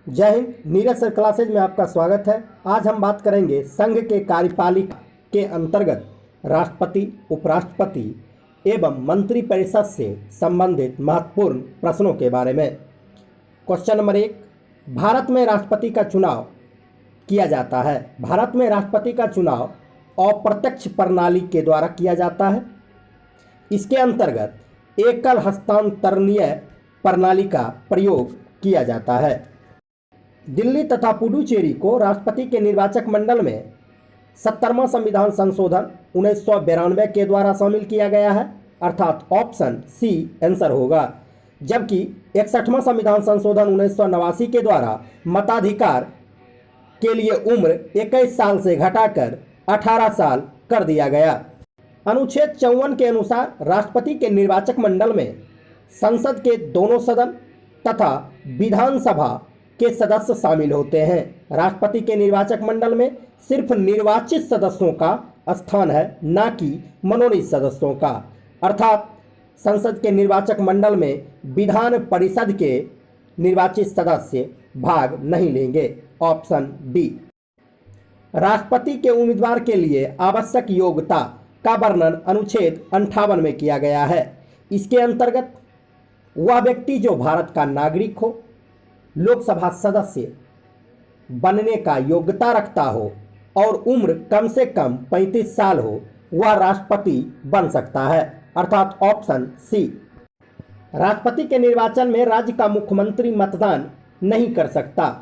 जय Hind. Neeraj sir classes में आपका स्वागत है। आज हम बात करेंगे संघ के कार्यपालिका के अंतर्गत राष्ट्रपति, उपराष्ट्रपति एवं मंत्रिपरिषद से संबंधित महत्वपूर्ण प्रश्नों के बारे में। क्वेश्चन नंबर 1, भारत में राष्ट्रपति का चुनाव किया जाता है। भारत में राष्ट्रपति का चुनाव अप्रत्यक्ष प्रणाली के द्वारा किया जाता है। इसके अंतर्गत एकल हस्तांतरणीय प्रणाली का प्रयोग किया जाता है। दिल्ली तथा पुडुचेरी को राष्ट्रपति के निर्वाचक मंडल में 70वां संविधान संशोधन 1992 के द्वारा शामिल किया गया है, अर्थात ऑप्शन सी आंसर होगा। जबकि 61वां संविधान संशोधन 1989 के द्वारा मताधिकार के लिए उम्र 21 साल से घटाकर 18 साल कर दिया गया। अनुच्छेद 54 के अनुसार राष्ट्रपति के निर्वाचक मंडल में संसद के दोनों सदन तथा विधानसभा के सदस्य शामिल होते हैं। राष्ट्रपति के निर्वाचक मंडल में सिर्फ निर्वाचित सदस्यों का स्थान है, ना कि मनोनीत सदस्यों का। अर्थात संसद के निर्वाचक मंडल में विधान परिषद के निर्वाचित सदस्य भाग नहीं लेंगे। Option D. राष्ट्रपति के उम्मीदवार के लिए आवश्यक योग्यता का वर्णन अनुच्छेद 58 में किया गया है। इसके अंतर्गत वह व्यक्ति जो भारत का नागरिक हो, लोकसभा सदस्य बनने का योग्यता रखता हो और उम्र कम से कम 35 साल हो, वह राष्ट्रपति बन सकता है, अर्थात ऑप्शन सी। राष्ट्रपति के निर्वाचन में राज्य का मुख्यमंत्री मतदान नहीं कर सकता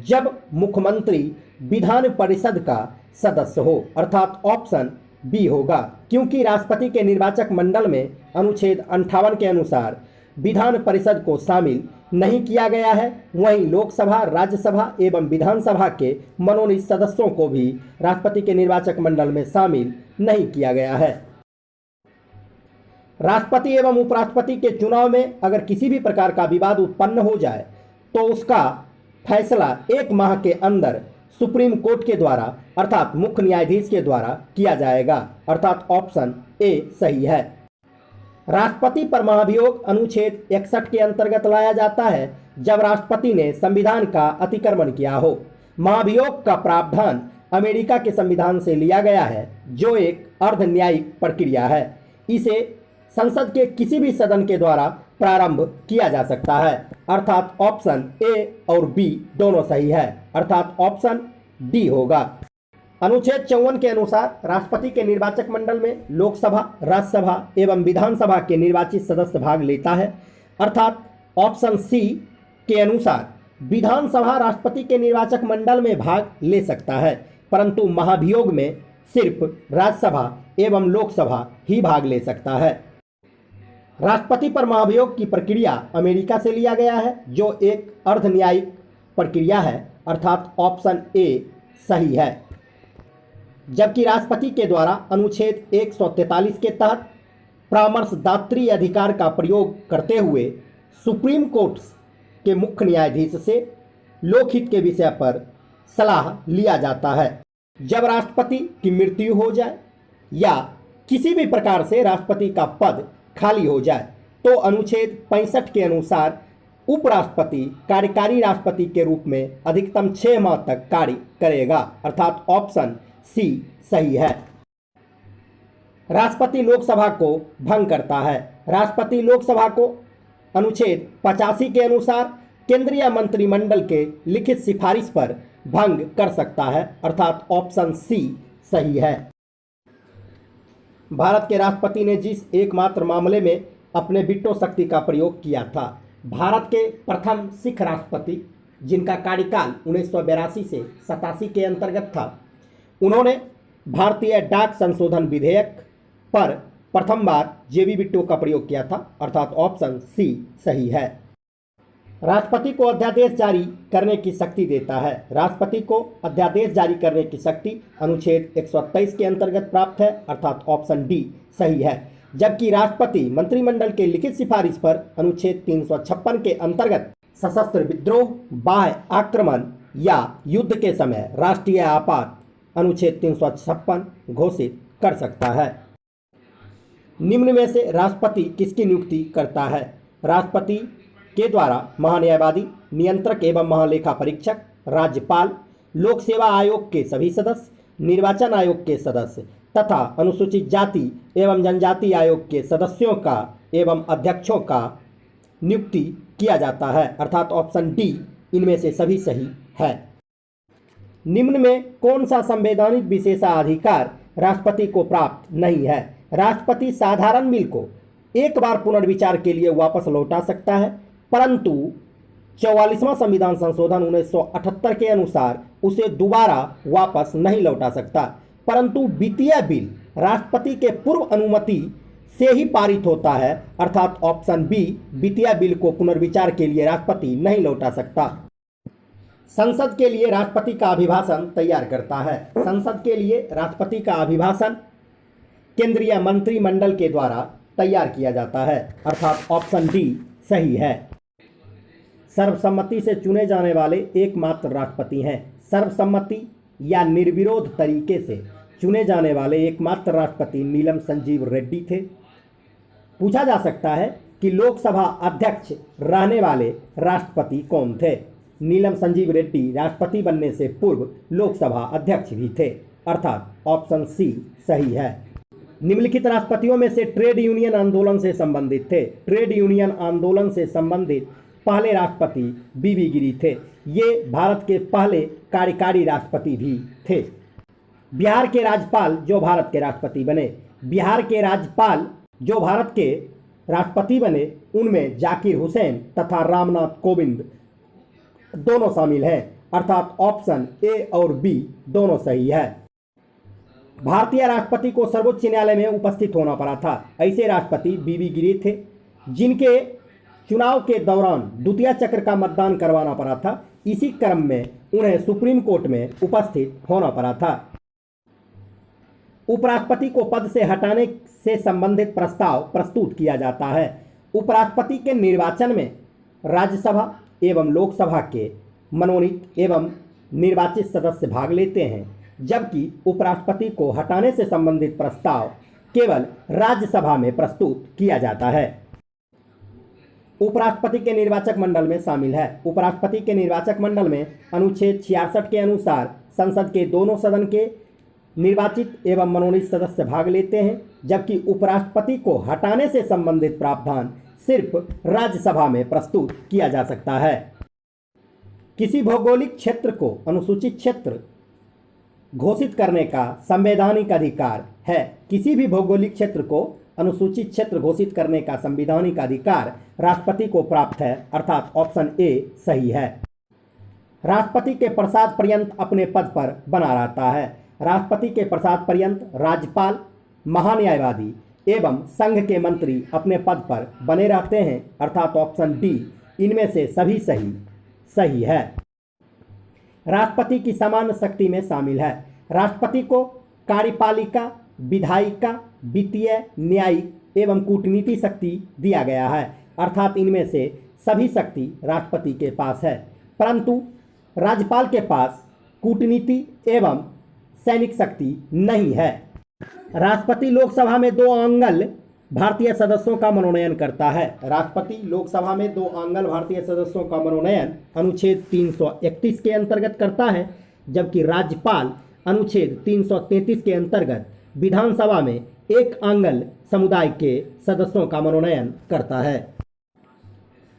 जब मुख्यमंत्री विधान परिषद का सदस्य हो, अर्थात ऑप्शन बी होगा। क्योंकि राष्ट्रपति के निर्वाचक मंडल में अनुच्छेद 58 के अनुसार विधान परिषद को शामिल नहीं किया गया है, वहीं लोकसभा, राज्यसभा एवं विधानसभा के मनोनीत सदस्यों को भी राष्ट्रपति के निर्वाचक मंडल में शामिल नहीं किया गया है। राष्ट्रपति एवं उपराष्ट्रपति के चुनाव में अगर किसी भी प्रकार का विवाद उत्पन्न हो जाए तो उसका फैसला 1 माह के अंदर सुप्रीम कोर्ट के द्वारा अर्थात मुख्य न्यायाधीश के द्वारा किया जाएगा, अर्थात ऑप्शन ए सही है। राष्ट्रपति पर महाभियोग अनुच्छेद 61 के अंतर्गत लाया जाता है जब राष्ट्रपति ने संविधान का अतिक्रमण किया हो। महाभियोग का प्रावधान अमेरिका के संविधान से लिया गया है, जो एक अर्ध न्यायिक प्रक्रिया है। इसे संसद के किसी भी सदन के द्वारा प्रारंभ किया जा सकता है, अर्थात ऑप्शन ए और बी दोनों सही है, अर्थात ऑप्शन डी होगा। अनुच्छेद 54 के अनुसार राष्ट्रपति के निर्वाचक मंडल में लोकसभा, राज्यसभा एवं विधानसभा के निर्वाचित सदस्य भाग लेता है, अर्थात ऑप्शन सी के अनुसार विधानसभा राष्ट्रपति के निर्वाचक मंडल में भाग ले सकता है, परंतु महाभियोग में सिर्फ राज्यसभा एवं लोकसभा ही भाग ले सकता है। राष्ट्रपति पर महाभियोग की प्रक्रिया अमेरिका से लिया गया है, जो एक अर्ध न्यायिक प्रक्रिया है, अर्थात ऑप्शन ए सही है। जबकि राष्ट्रपति के द्वारा अनुच्छेद 143 के तहत परामर्शदात्री अधिकार का प्रयोग करते हुए सुप्रीम कोर्ट के मुख्य न्यायाधीश से लोकहित के विषय पर सलाह लिया जाता है। जब राष्ट्रपति की मृत्यु हो जाए या किसी भी प्रकार से राष्ट्रपति का पद खाली हो जाए तो अनुच्छेद 65 के अनुसार उपराष्ट्रपति कार्यकारी राष्ट्रपति के रूप में अधिकतम 6 माह तक कार्य करेगा, अर्थात ऑप्शन सी सही है। राष्ट्रपति लोकसभा को भंग करता है। राष्ट्रपति लोकसभा को अनुच्छेद 85 के अनुसार केंद्रीय मंत्रिमंडल के लिखित सिफारिश पर भंग कर सकता है, अर्थात ऑप्शन सी सही है। भारत के राष्ट्रपति ने जिस एकमात्र मामले में अपने वीटो शक्ति का प्रयोग किया था, भारत के प्रथम सिख राष्ट्रपति जिनका कार्यकाल 1982 से 87 के अंतर्गत था, उन्होंने भारतीय डाक संशोधन विधेयक पर प्रथम बार जेबी वीटो का प्रयोग किया था, अर्थात ऑप्शन सी सही है। राष्ट्रपति को अध्यादेश जारी करने की शक्ति देता है। राष्ट्रपति को अध्यादेश जारी करने की शक्ति अनुच्छेद 123 के अंतर्गत प्राप्त है, अर्थात ऑप्शन डी सही है। जबकि राष्ट्रपति मंत्रिमंडल के लिखित सिफारिश पर अनुच्छेद 356 के अंतर्गत सशस्त्र विद्रोह, बाह्य आक्रमण या युद्ध के समय राष्ट्रीय आपात अनुच्छेद 356 घोषित कर सकता है। निम्न में से राष्ट्रपति किसकी नियुक्ति करता है? राष्ट्रपति के द्वारा महान्यायवादी, नियंत्रक एवं महालेखा परीक्षक, राज्यपाल, लोक सेवा आयोग के सभी सदस्य, निर्वाचन आयोग के सदस्य तथा अनुसूचित जाति एवं जनजाति आयोग के सदस्यों का एवं अध्यक्षों का नियुक्ति किया जाता है, अर्थात ऑप्शन डी इनमें से सभी सही है। निम्न में कौन सा संवैधानिक विशेषाधिकार राष्ट्रपति को प्राप्त नहीं है? राष्ट्रपति साधारण बिल को एक बार पुनर्विचार के लिए वापस लौटा सकता है, परंतु 44वां संविधान संशोधन 1978 के अनुसार उसे दोबारा वापस नहीं लौटा सकता। परंतु वित्तीय बिल राष्ट्रपति के पूर्व अनुमति से ही पारित होता है, अर्थात ऑप्शन बी वित्तीय बिल को पुनर्विचार के लिए राष्ट्रपति नहीं लौटा सकता। संसद के लिए राष्ट्रपति का अभिभाषण तैयार करता है। संसद के लिए राष्ट्रपति का अभिभाषण केंद्रीय मंत्रिमंडल के द्वारा तैयार किया जाता है, अर्थात ऑप्शन डी सही है। सर्वसम्मति से चुने जाने वाले एकमात्र राष्ट्रपति हैं। सर्वसम्मति या निर्विरोध तरीके से चुने जाने वाले एकमात्र राष्ट्रपति नीलम संजीव रेड्डी थे। पूछा जा सकता है कि लोकसभा अध्यक्ष रहने वाले राष्ट्रपति कौन थे? नीलम संजीव रेड्डी राष्ट्रपति बनने से पूर्व लोकसभा अध्यक्ष भी थे, अर्थात ऑप्शन सी सही है। निम्नलिखित राष्ट्रपतियों में से ट्रेड यूनियन आंदोलन से संबंधित थे। ट्रेड यूनियन आंदोलन से संबंधित पहले राष्ट्रपति बीबी गिरी थे। ये भारत के पहले कार्यकारी राष्ट्रपति भी थे। बिहार के राज्यपाल जो भारत के राष्ट्रपति बने, बिहार के राज्यपाल जो भारत के राष्ट्रपति बने उनमें जाकिर हुसैन तथा रामनाथ कोविंद दोनों शामिल हैं, अर्थात ऑप्शन ए और बी दोनों सही है। भारतीय राष्ट्रपति को सर्वोच्च न्यायालय में उपस्थित होना पड़ा था। ऐसे राष्ट्रपति बीबी गिरी थे जिनके चुनाव के दौरान द्वितीय चक्र का मतदान करवाना पड़ा था। इसी क्रम में उन्हें सुप्रीम कोर्ट में उपस्थित होना पड़ा था। उपराष्ट्रपति को पद से हटाने से संबंधित प्रस्ताव प्रस्तुत किया जाता है। उपराष्ट्रपति के निर्वाचन में राज्यसभा एवं लोकसभा के मनोनीत एवं निर्वाचित सदस्य भाग लेते हैं, जबकि उपराष्ट्रपति को हटाने से संबंधित प्रस्ताव केवल राज्यसभा में प्रस्तुत किया जाता है। उपराष्ट्रपति के निर्वाचक मंडल में शामिल है। उपराष्ट्रपति के निर्वाचक मंडल में अनुच्छेद 66 के अनुसार संसद के दोनों सदन के निर्वाचित एवं मनोनीत सदस्य भाग लेते हैं, जबकि उपराष्ट्रपति को हटाने से संबंधित प्रावधान सिर्फ राज्यसभा में प्रस्तुत किया जा सकता है। किसी भौगोलिक क्षेत्र को अनुसूचित क्षेत्र घोषित करने का संवैधानिक अधिकार है। किसी भी भौगोलिक क्षेत्र को अनुसूचित क्षेत्र घोषित करने का संवैधानिक अधिकार राष्ट्रपति को प्राप्त है, अर्थात ऑप्शन ए सही है। राष्ट्रपति के प्रसाद पर्यंत अपने पद पर बना रहता है। राष्ट्रपति के प्रसाद पर्यंत राज्यपाल, महान्यायवादी एवं संघ के मंत्री अपने पद पर बने रहते हैं, अर्थात ऑप्शन डी इनमें से सभी सही है। राष्ट्रपति की सामान्य शक्ति में शामिल है। राष्ट्रपति को कार्यपालिका, विधायिका, वित्तीय, न्यायिक एवं कूटनीति शक्ति दिया गया है, अर्थात इनमें से सभी शक्ति राष्ट्रपति के पास है, परंतु राज्यपाल के पास कूटनीति एवं सैनिक शक्ति नहीं है। राष्ट्रपति लोकसभा में 2 आंगल भारतीय सदस्यों का मनोनयन करता है। राष्ट्रपति लोकसभा में 2 आंगल भारतीय सदस्यों का मनोनयन अनुच्छेद 331 के अंतर्गत करता है, जबकि राज्यपाल अनुच्छेद 333 के अंतर्गत विधानसभा में 1 आंगल समुदाय के सदस्यों का मनोनयन करता है।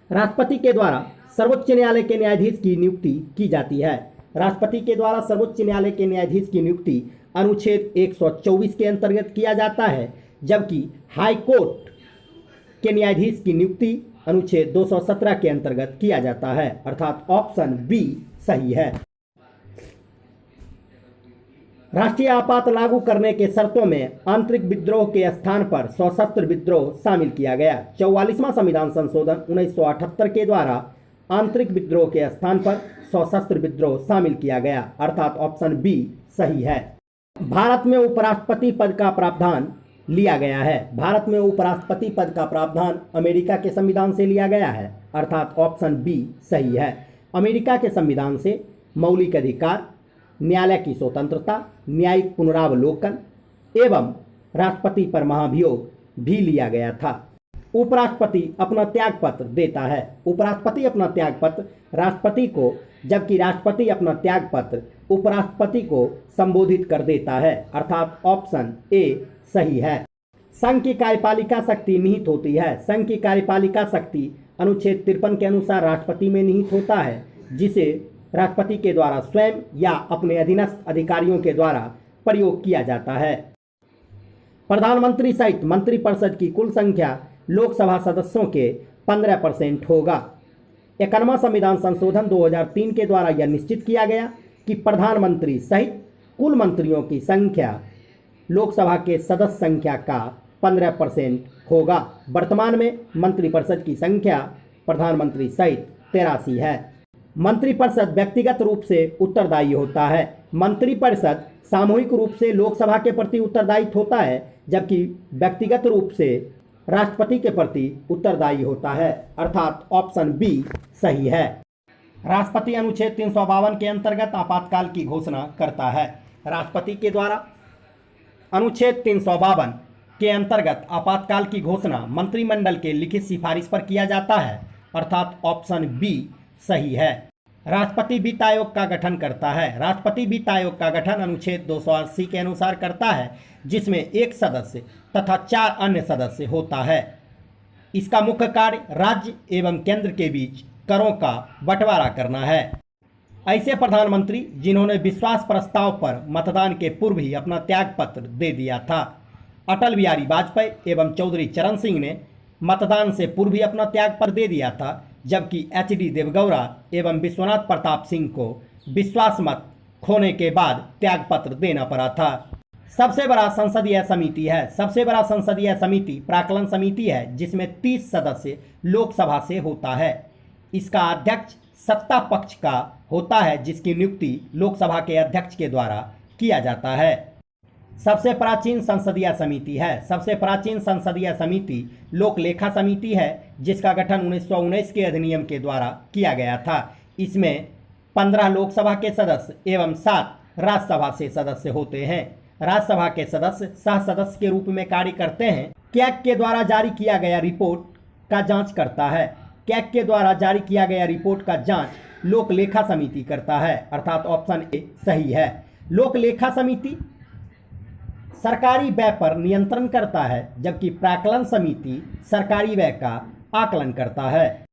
राष्ट्रपति के द्वारा सर्वोच्च न्यायालय के न्यायाधीश की नियुक्ति की जाती है। राष्ट्रपति के द्वारा सर्वोच्च न्यायालय के न्यायाधीश की नियुक्ति अनुच्छेद 124 के अंतर्गत किया जाता है, जबकि हाई कोर्ट के न्यायाधीश की नियुक्ति अनुच्छेद 217 के अंतर्गत किया जाता है, अर्थात ऑप्शन बी सही है। राष्ट्रीय आपात लागू करने के शर्तों में आंतरिक विद्रोह के स्थान पर सशस्त्र विद्रोह शामिल किया गया। 44वां संविधान संशोधन 1978 के द्वारा आंतरिक विद्रोह के स्थान पर सशस्त्र विद्रोह शामिल किया गया, अर्थात ऑप्शन बी सही है। भारत में उपराष्ट्रपति पद का प्रावधान लिया गया है। भारत में उपराष्ट्रपति पद का प्रावधान अमेरिका के संविधान से लिया गया है, अर्थात ऑप्शन बी सही है। अमेरिका के संविधान से मौलिक अधिकार, न्यायालय की स्वतंत्रता, न्यायिक पुनरावलोकन एवं राष्ट्रपति पर महाभियोग भी लिया गया था। उपराष्ट्रपति अपना त्याग पत्र देता है। उपराष्ट्रपति अपना त्याग पत्र राष्ट्रपति को, जबकि राष्ट्रपति अपना त्याग पत्र उपराष्ट्रपति को संबोधित कर देता है, अर्थात ऑप्शन ए सही है। संघ की कार्यपालिका शक्ति निहित होती है। संघ की कार्यपालिका शक्ति अनुच्छेद 53 के अनुसार राष्ट्रपति में निहित होता है, जिसे राष्ट्रपति के द्वारा स्वयं या अपने अधीनस्थ अधिकारियों के द्वारा प्रयोग किया जाता है। प्रधानमंत्री सहित मंत्रिपरिषद की कुल संख्या लोकसभा सदस्यों के 15% होगा। 51वां संविधान संशोधन 2003 के द्वारा यह निश्चित किया गया कि प्रधानमंत्री सहित कुल मंत्रियों की संख्या लोकसभा के सदस्य संख्या का 15% होगा। वर्तमान में मंत्रिपरिषद की संख्या प्रधानमंत्री सहित 83 है। मंत्रिपरिषद व्यक्तिगत रूप से उत्तरदायी होता है। मंत्रिपरिषद सामूहिक रूप से लोकसभा के प्रति उत्तरदायी होता है, जबकि व्यक्तिगत रूप से राष्ट्रपति के प्रति उत्तरदायी होता है, अर्थात ऑप्शन बी सही है। राष्ट्रपति अनुच्छेद 352 के अंतर्गत आपातकाल की घोषणा करता है। राष्ट्रपति के द्वारा अनुच्छेद 352 के अंतर्गत आपातकाल की घोषणा मंत्रिमंडल के लिखित सिफारिश पर किया जाता है, अर्थात ऑप्शन बी सही है। राष्ट्रपति वित्त आयोग का गठन करता है। राष्ट्रपति वित्त आयोग का गठन अनुच्छेद 280 के अनुसार करता है, जिसमें एक सदस्य तथा 4 अन्य सदस्य होता है। इसका मुख्य कार्य राज्य एवं केंद्र के बीच करों का बंटवारा करना है। ऐसे प्रधानमंत्री जिन्होंने विश्वास प्रस्ताव पर मतदान के पूर्व ही अपना त्याग पत्र दे दिया था, अटल बिहारी वाजपेयी एवं चौधरी चरण सिंह ने मतदान से पूर्व ही अपना त्याग पत्र दे दिया था, जबकि एच.डी. देवगौड़ा एवं विश्वनाथ प्रताप सिंह को विश्वास मत खोने के बाद त्याग पत्र देना पड़ा था। सबसे बड़ा संसदीय समिति है। सबसे बड़ा संसदीय समिति प्राक्कलन समिति है, जिसमें 30 सदस्य लोकसभा से होता है। इसका अध्यक्ष सत्ता पक्ष का होता है, जिसकी नियुक्ति लोकसभा के अध्यक्ष के द्वारा किया जाता है। सबसे प्राचीन संसदीय समिति है। सबसे प्राचीन संसदीय समिति लोक लेखा समिति है, जिसका गठन 1919 के अधिनियम के द्वारा किया गया था। इसमें 15 लोकसभा के सदस्य एवं 7 राज्यसभा से सदस्य होते हैं। राज्यसभा के सदस्य सह सदस्य के रूप में कार्य करते हैं। कैग के द्वारा जारी किया गया रिपोर्ट का जांच करता है। कैग के द्वारा जारी किया गया रिपोर्ट का जांच लोक लेखा समिति करता है, अर्थात ऑप्शन ए सही है। लोक लेखा समिति सरकारी व्यय पर नियंत्रण करता है, जबकि प्राक्कलन समिति सरकारी व्यय का आकलन करता है।